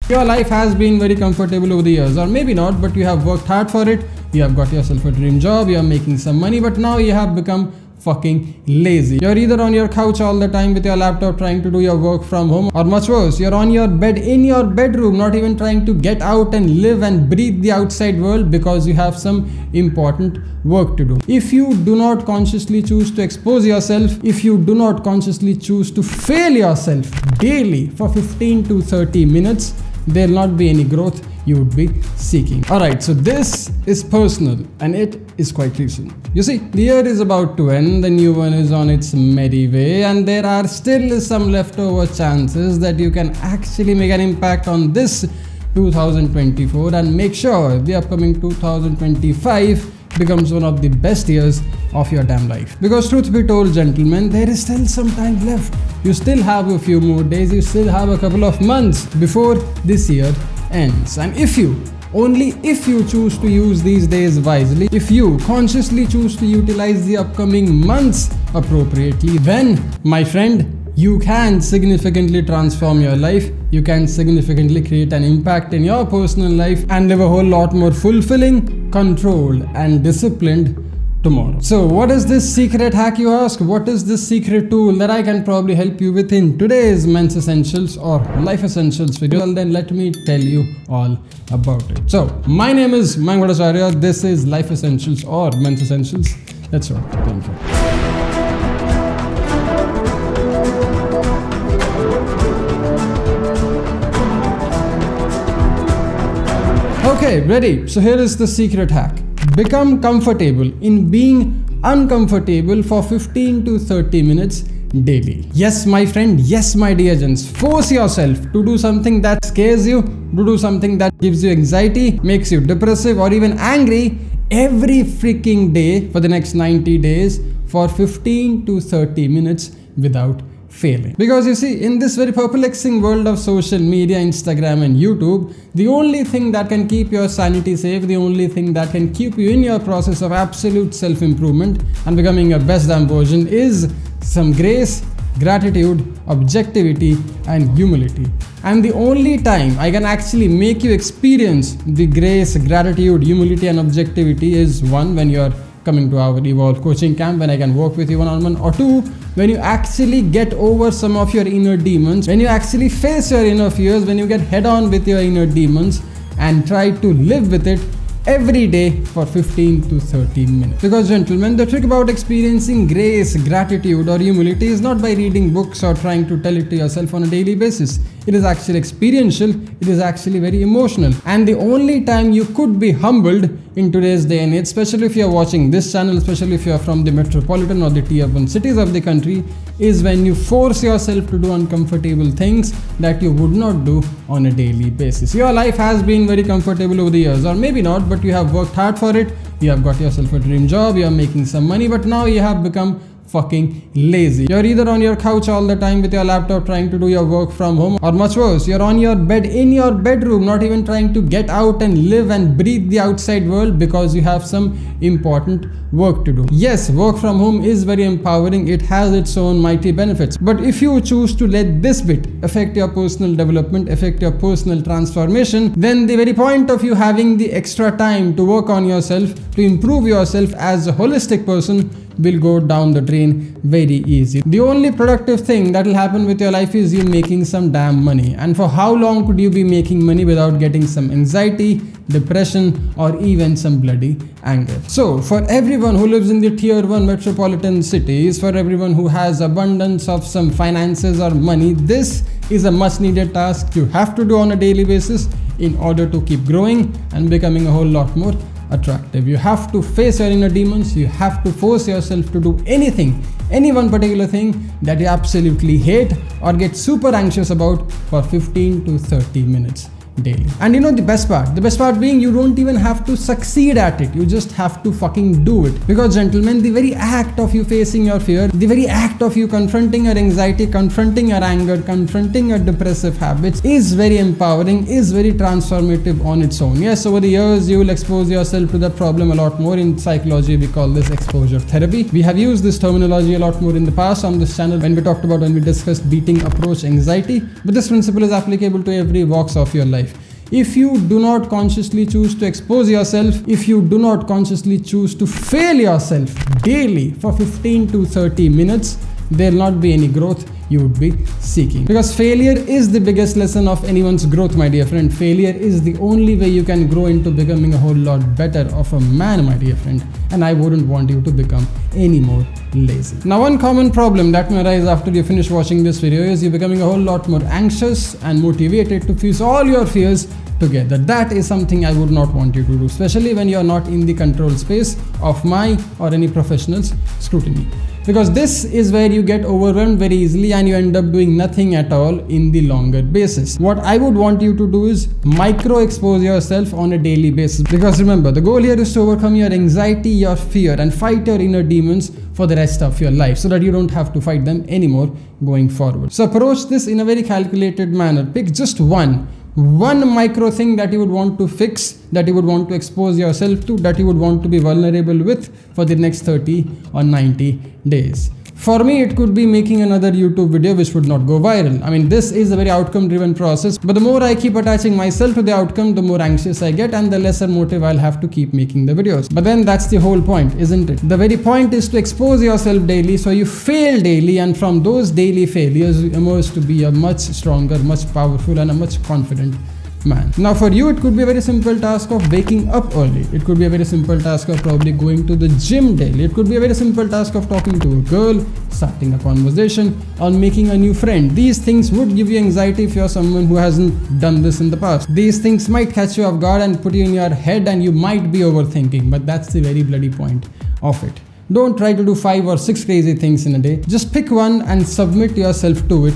Your life has been very comfortable over the years, or maybe not, but you have worked hard for it. You have got yourself a dream job, you are making some money, but now you have become fucking lazy. You're either on your couch all the time with your laptop trying to do your work from home, or much worse, you're on your bed in your bedroom not even trying to get out and live and breathe the outside world because you have some important work to do. If you do not consciously choose to expose yourself, if you do not consciously choose to fail yourself daily for 15 to 30 minutes, there will not be any growth you would be seeking. Alright, so this is personal and it is quite recent. You see, the year is about to end, the new one is on its merry way, and there are still some leftover chances that you can actually make an impact on this 2024 and make sure the upcoming 2025 becomes one of the best years of your damn life. Because truth be told, gentlemen, there is still some time left. You still have a few more days, you still have a couple of months before this year ends. And only if you choose to use these days wisely, if you consciously choose to utilize the upcoming months appropriately, then, my friend, you can significantly transform your life, you can significantly create an impact in your personal life and live a whole lot more fulfilling, controlled and disciplined tomorrow. So what is this secret hack, you ask? What is this secret tool that I can probably help you with in today's Men's Essentials or Life Essentials video? Well, then let me tell you all about it. So my name is Mayank Bhattacharya. This is Life Essentials or Men's Essentials. That's right. Thank you. Okay, ready? So here is the secret hack. Become comfortable in being uncomfortable for 15 to 30 minutes daily. Yes, my friend. Yes, my dear gents. Force yourself to do something that scares you, to do something that gives you anxiety, makes you depressive or even angry every freaking day for the next 90 days for 15 to 30 minutes without failing. Because you see, in this very perplexing world of social media, Instagram and YouTube, the only thing that can keep your sanity safe, the only thing that can keep you in your process of absolute self-improvement and becoming your best damn version is some grace, gratitude, objectivity and humility. And the only time I can actually make you experience the grace, gratitude, humility and objectivity is one, when you're coming to our Evolve coaching camp, when I can work with you one-on-one, or two, when you actually get over some of your inner demons, when you actually face your inner fears, when you get head on with your inner demons and try to live with it every day for 15 to 30 minutes. Because gentlemen, the trick about experiencing grace, gratitude or humility is not by reading books or trying to tell it to yourself on a daily basis. It is actually experiential, it is actually very emotional. And the only time you could be humbled in today's day and age, especially if you are watching this channel, especially if you are from the metropolitan or the tier 1 cities of the country, is when you force yourself to do uncomfortable things that you would not do on a daily basis. Your life has been very comfortable over the years, or maybe not, but you have worked hard for it. You have got yourself a dream job, you are making some money, but now you have become fucking lazy. You're either on your couch all the time with your laptop trying to do your work from home, or much worse, you're on your bed in your bedroom not even trying to get out and live and breathe the outside world because you have some important work to do. Yes, work from home is very empowering, it has its own mighty benefits, but if you choose to let this bit affect your personal development, affect your personal transformation, then the very point of you having the extra time to work on yourself, to improve yourself as a holistic person, will go down the drain very easy. The only productive thing that will happen with your life is you making some damn money. And for how long could you be making money without getting some anxiety, depression or even some bloody anger? So for everyone who lives in the tier 1 metropolitan cities, for everyone who has abundance of some finances or money, this is a much needed task you have to do on a daily basis in order to keep growing and becoming a whole lot more attractive. You have to face your inner demons, you have to force yourself to do anything, any one particular thing that you absolutely hate or get super anxious about for 15 to 30 minutes daily. And you know the best part being you don't even have to succeed at it. You just have to fucking do it. Because gentlemen, the very act of you facing your fear, the very act of you confronting your anxiety, confronting your anger, confronting your depressive habits is very empowering, is very transformative on its own. Yes, over the years you will expose yourself to that problem a lot more. In psychology we call this exposure therapy. We have used this terminology a lot more in the past on this channel when we discussed beating approach anxiety, but this principle is applicable to every walks of your life. If you do not consciously choose to expose yourself, if you do not consciously choose to fail yourself daily for 15 to 30 minutes, there will not be any growth you would be seeking. Because failure is the biggest lesson of anyone's growth, my dear friend. Failure is the only way you can grow into becoming a whole lot better of a man, my dear friend. And I wouldn't want you to become any more lazy. Now, one common problem that may arise after you finish watching this video is you becoming a whole lot more anxious and motivated to face all your fears together. That is something I would not want you to do, especially when you are not in the control space of my or any professional's scrutiny. Because this is where you get overwhelmed very easily and you end up doing nothing at all in the longer basis. What I would want you to do is micro expose yourself on a daily basis. Because remember, the goal here is to overcome your anxiety, your fear, and fight your inner demons for the rest of your life so that you don't have to fight them anymore going forward. So approach this in a very calculated manner. Pick just one micro thing that you would want to fix, that you would want to expose yourself to, that you would want to be vulnerable with for the next 30 or 90 days. For me, it could be making another YouTube video which would not go viral. I mean, this is a very outcome driven process, but the more I keep attaching myself to the outcome, the more anxious I get and the lesser motive I'll have to keep making the videos. But then that's the whole point, isn't it? The very point is to expose yourself daily so you fail daily, and from those daily failures you emerge to be a much stronger, much powerful and a much confident man. Now for you, it could be a very simple task of waking up early. It could be a very simple task of probably going to the gym daily. It could be a very simple task of talking to a girl, starting a conversation, or making a new friend. These things would give you anxiety if you're someone who hasn't done this in the past. These things might catch you off guard and put you in your head and you might be overthinking, but that's the very bloody point of it. Don't try to do 5 or 6 crazy things in a day. Just pick one and submit yourself to it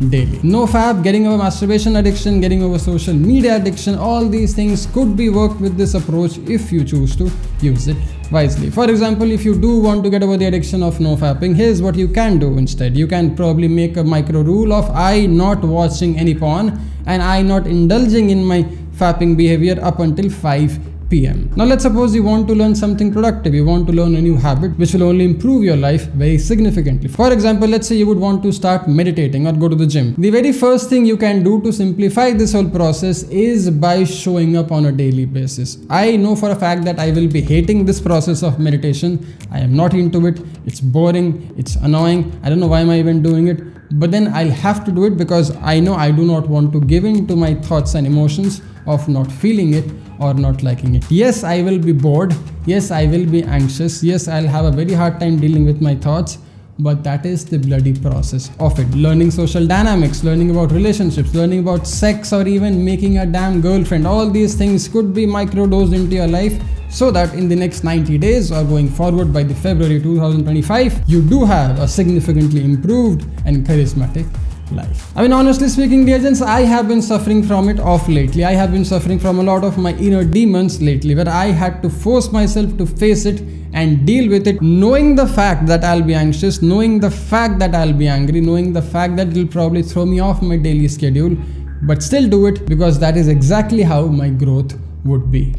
daily. No fab, getting over masturbation addiction, getting over social media addiction, all these things could be worked with this approach if you choose to use it wisely. For example, if you do want to get over the addiction of no fapping, here's what you can do instead. You can probably make a micro rule of I not watching any porn and I not indulging in my fapping behavior up until 5 p.m. Now let's suppose you want to learn something productive. You want to learn a new habit which will only improve your life very significantly. For example, let's say you would want to start meditating or go to the gym. The very first thing you can do to simplify this whole process is by showing up on a daily basis. I know for a fact that I will be hating this process of meditation. I am not into it. It's boring. It's annoying. I don't know why am I even doing it. But then I'll have to do it because I know I do not want to give in to my thoughts and emotions of not feeling it or not liking it. Yes, I will be bored. Yes, I will be anxious. Yes, I'll have a very hard time dealing with my thoughts. But that is the bloody process of it. Learning social dynamics, learning about relationships, learning about sex, or even making a damn girlfriend. All these things could be microdosed into your life so that in the next 90 days or going forward by the February 2025, you do have a significantly improved and charismatic life. I mean, honestly speaking, dear gents, I have been suffering from it off lately. I have been suffering from a lot of my inner demons lately, where I had to force myself to face it and deal with it, knowing the fact that I'll be anxious, knowing the fact that I'll be angry, knowing the fact that it'll probably throw me off my daily schedule, but still do it because that is exactly how my growth would be.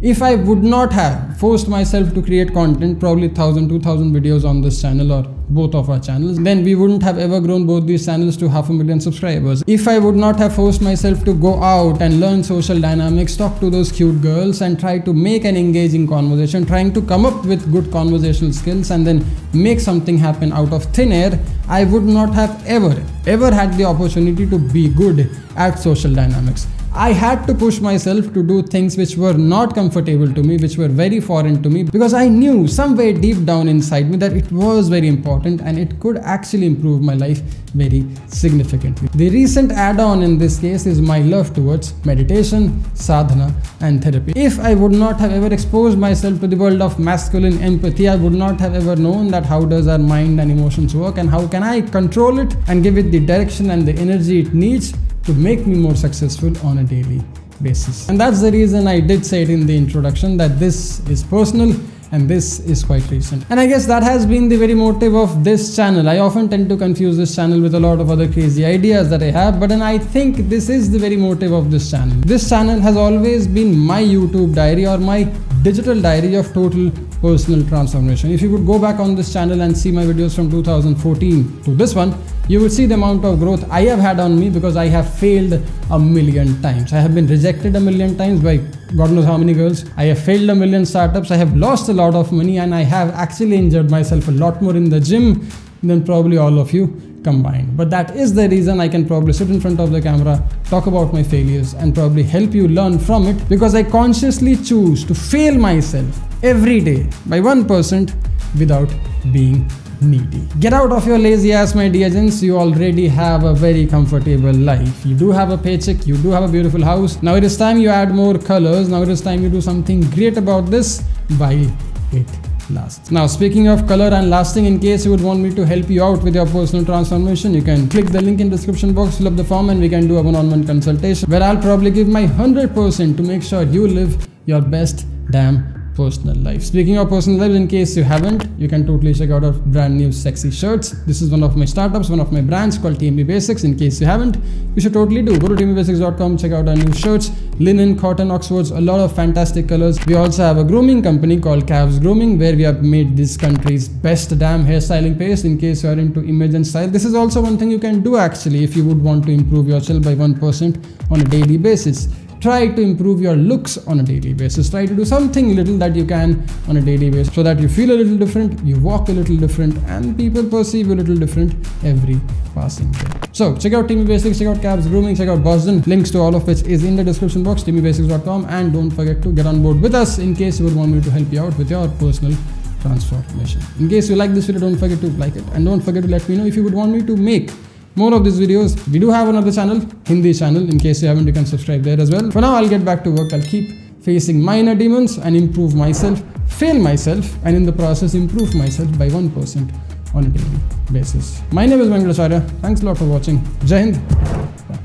If I would not have forced myself to create content, probably 1000-2000 videos on this channel or both of our channels, then we wouldn't have ever grown both these channels to 500,000 subscribers. If I would not have forced myself to go out and learn social dynamics, talk to those cute girls and try to make an engaging conversation, trying to come up with good conversational skills and then make something happen out of thin air, I would not have ever had the opportunity to be good at social dynamics. I had to push myself to do things which were not comfortable to me, which were very foreign to me, because I knew somewhere deep down inside me that it was very important and it could actually improve my life very significantly. The recent add-on in this case is my love towards meditation, sadhana and therapy. If I would not have ever exposed myself to the world of masculine empathy, I would not have ever known that how does our mind and emotions work and how can I control it and give it the direction and the energy it needs to make me more successful on a daily basis. And that's the reason I did say it in the introduction that this is personal and this is quite recent. And I guess that has been the very motive of this channel. I often tend to confuse this channel with a lot of other crazy ideas that I have, but then I think this is the very motive of this channel. This channel has always been my YouTube diary or my digital diary of total personal transformation. If you could go back on this channel and see my videos from 2014 to this one, you will see the amount of growth I have had on me, because I have failed a million times. I have been rejected a million times by God knows how many girls. I have failed a million startups. I have lost a lot of money, and I have actually injured myself a lot more in the gym than probably all of you combined. But that is the reason I can probably sit in front of the camera, talk about my failures, and probably help you learn from it, because I consciously choose to fail myself every day by 1% without being needy. Get out of your lazy ass, my dear gents. You already have a very comfortable life. You do have a paycheck, you do have a beautiful house. Now it is time you add more colors. Now it is time you do something great about this. While it lasts. Now, speaking of color and lasting, in case you would want me to help you out with your personal transformation, you can click the link in the description box, fill up the form, and we can do a one-on-one consultation where I'll probably give my 100% to make sure you live your best damn personal life. Speaking of personal lives, in case you haven't, you can totally check out our brand new sexy shirts. This is one of my startups, one of my brands called TMB Basics. In case you haven't, you should totally do. Go to tmbasics.com, check out our new shirts, linen, cotton, oxfords, a lot of fantastic colors. We also have a grooming company called Cavs Grooming, where we have made this country's best damn hairstyling paste. In case you are into image and style, this is also one thing you can do actually if you would want to improve yourself by 1% on a daily basis. Try to improve your looks on a daily basis. Try to do something little that you can on a daily basis, so that you feel a little different, you walk a little different, and people perceive you a little different every passing day. So check out TMB Basics, check out Cabs Grooming, check out Boston. Links to all of which is in the description box, tmbasics.com, and don't forget to get on board with us in case you would want me to help you out with your personal transformation. In case you like this video, don't forget to like it, and don't forget to let me know if you would want me to make more of these videos. We do have another channel, Hindi channel. In case you haven't, you can subscribe there as well. For now, I'll get back to work. I'll keep facing my inner demons and improve myself, fail myself, and in the process improve myself by 1% on a daily basis. My name is Bhattacharya. Thanks a lot for watching. Jai Hind.